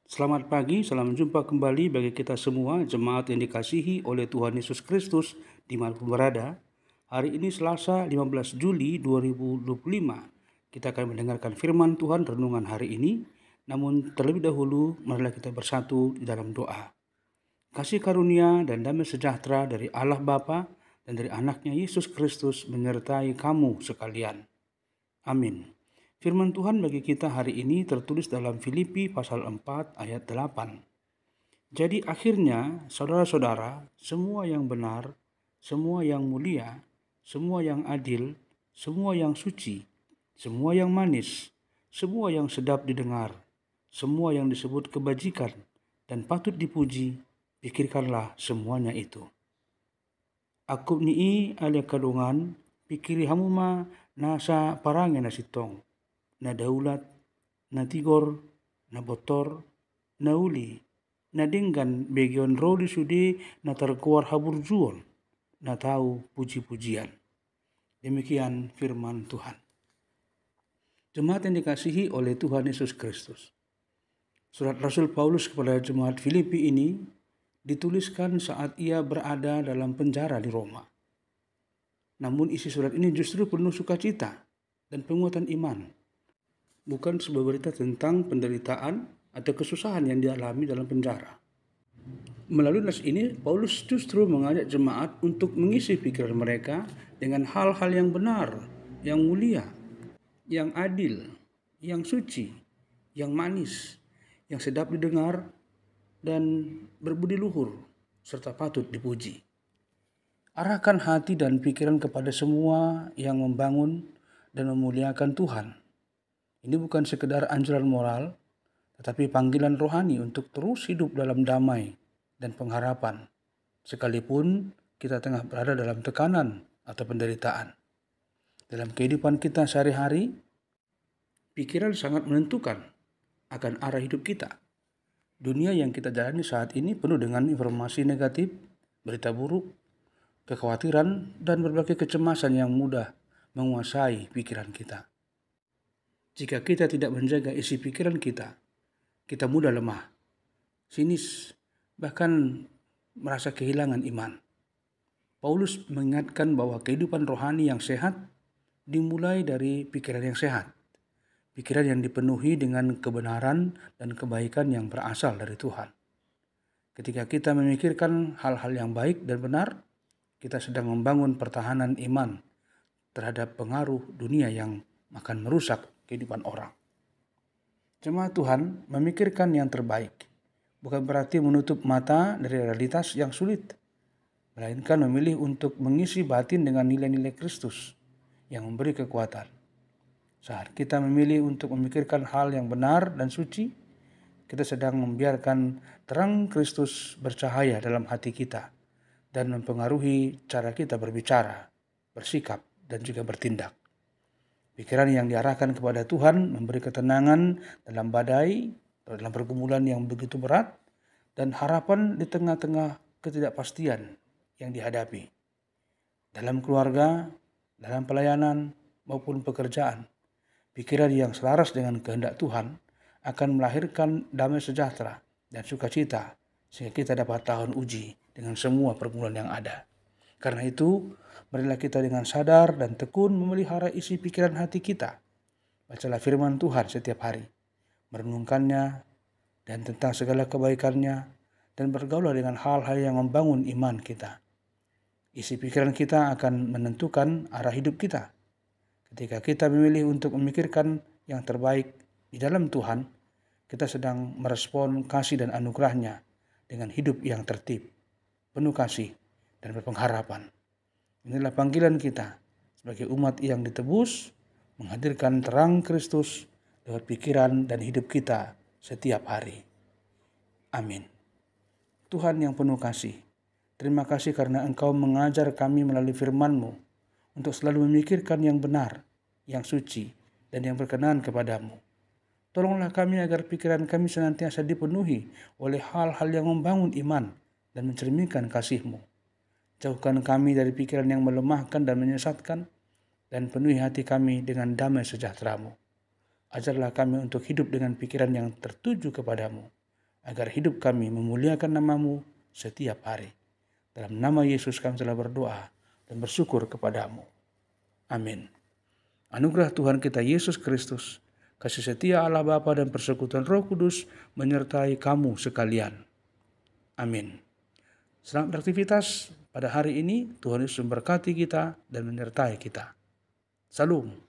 Selamat pagi, salam jumpa kembali bagi kita semua, jemaat yang dikasihi oleh Tuhan Yesus Kristus dimanapun berada. Hari ini Selasa 15 Juli 2025. Kita akan mendengarkan firman Tuhan renungan hari ini. Namun terlebih dahulu, marilah kita bersatu di dalam doa. Kasih karunia dan damai sejahtera dari Allah Bapa dan dari anaknya Yesus Kristus menyertai kamu sekalian. Amin. Firman Tuhan bagi kita hari ini tertulis dalam Filipi pasal 4 ayat 8. Jadi akhirnya, saudara-saudara, semua yang benar, semua yang mulia, semua yang adil, semua yang suci, semua yang manis, semua yang sedap didengar, semua yang disebut kebajikan dan patut dipuji, pikirkanlah semuanya itu. Aku nii alia kadungan, pikiri hamuma nasa parange na sitong, na daulat, na tigor, na botor, na uli, na dinggan begion roli sudi na terkuar haburjuon, na tahu puji-pujian. Demikian firman Tuhan. Jemaat yang dikasihi oleh Tuhan Yesus Kristus. Surat Rasul Paulus kepada jemaat Filipi ini dituliskan saat ia berada dalam penjara di Roma. Namun isi surat ini justru penuh sukacita dan penguatan iman. Bukan sebuah berita tentang penderitaan atau kesusahan yang dialami dalam penjara. Melalui nas ini, Paulus justru mengajak jemaat untuk mengisi pikiran mereka dengan hal-hal yang benar, yang mulia, yang adil, yang suci, yang manis, yang sedap didengar, dan berbudi luhur, serta patut dipuji. Arahkan hati dan pikiran kepada semua yang membangun dan memuliakan Tuhan. Ini bukan sekedar anjuran moral, tetapi panggilan rohani untuk terus hidup dalam damai dan pengharapan, sekalipun kita tengah berada dalam tekanan atau penderitaan. Dalam kehidupan kita sehari-hari, pikiran sangat menentukan akan arah hidup kita. Dunia yang kita jalani saat ini penuh dengan informasi negatif, berita buruk, kekhawatiran, dan berbagai kecemasan yang mudah menguasai pikiran kita. Jika kita tidak menjaga isi pikiran kita mudah lemah, sinis, bahkan merasa kehilangan iman. Paulus mengingatkan bahwa kehidupan rohani yang sehat dimulai dari pikiran yang sehat. Pikiran yang dipenuhi dengan kebenaran dan kebaikan yang berasal dari Tuhan. Ketika kita memikirkan hal-hal yang baik dan benar, kita sedang membangun pertahanan iman terhadap pengaruh dunia yang akan merusak kehidupan orang. Jemaat Tuhan memikirkan yang terbaik, bukan berarti menutup mata dari realitas yang sulit, melainkan memilih untuk mengisi batin dengan nilai-nilai Kristus yang memberi kekuatan. Saat kita memilih untuk memikirkan hal yang benar dan suci, kita sedang membiarkan terang Kristus bercahaya dalam hati kita dan mempengaruhi cara kita berbicara, bersikap, dan juga bertindak. Pikiran yang diarahkan kepada Tuhan memberi ketenangan dalam badai, dalam pergumulan yang begitu berat, dan harapan di tengah-tengah ketidakpastian yang dihadapi. Dalam keluarga, dalam pelayanan, maupun pekerjaan, pikiran yang selaras dengan kehendak Tuhan akan melahirkan damai sejahtera dan sukacita sehingga kita dapat tahan uji dengan semua pergumulan yang ada. Karena itu, marilah kita dengan sadar dan tekun memelihara isi pikiran hati kita. Bacalah firman Tuhan setiap hari, merenungkannya dan tentang segala kebaikannya, dan bergaulah dengan hal-hal yang membangun iman kita. Isi pikiran kita akan menentukan arah hidup kita. Ketika kita memilih untuk memikirkan yang terbaik di dalam Tuhan, kita sedang merespon kasih dan anugerah-Nya dengan hidup yang tertib, penuh kasih, dan berpengharapan. Inilah panggilan kita sebagai umat yang ditebus, menghadirkan terang Kristus lewat pikiran dan hidup kita setiap hari. Amin. Tuhan yang penuh kasih, terima kasih karena Engkau mengajar kami melalui firman-Mu untuk selalu memikirkan yang benar, yang suci, dan yang berkenan kepadamu. Tolonglah kami agar pikiran kami senantiasa dipenuhi oleh hal-hal yang membangun iman dan mencerminkan kasih-Mu. Jauhkan kami dari pikiran yang melemahkan dan menyesatkan, dan penuhi hati kami dengan damai sejahtera-Mu. Ajarlah kami untuk hidup dengan pikiran yang tertuju kepadamu, agar hidup kami memuliakan nama-Mu setiap hari. Dalam nama Yesus kami telah berdoa dan bersyukur kepadamu. Amin. Anugerah Tuhan kita Yesus Kristus, kasih setia Allah Bapa dan persekutuan Roh Kudus menyertai kamu sekalian. Amin. Selamat beraktivitas pada hari ini. Tuhan Yesus memberkati kita dan menyertai kita. Salam.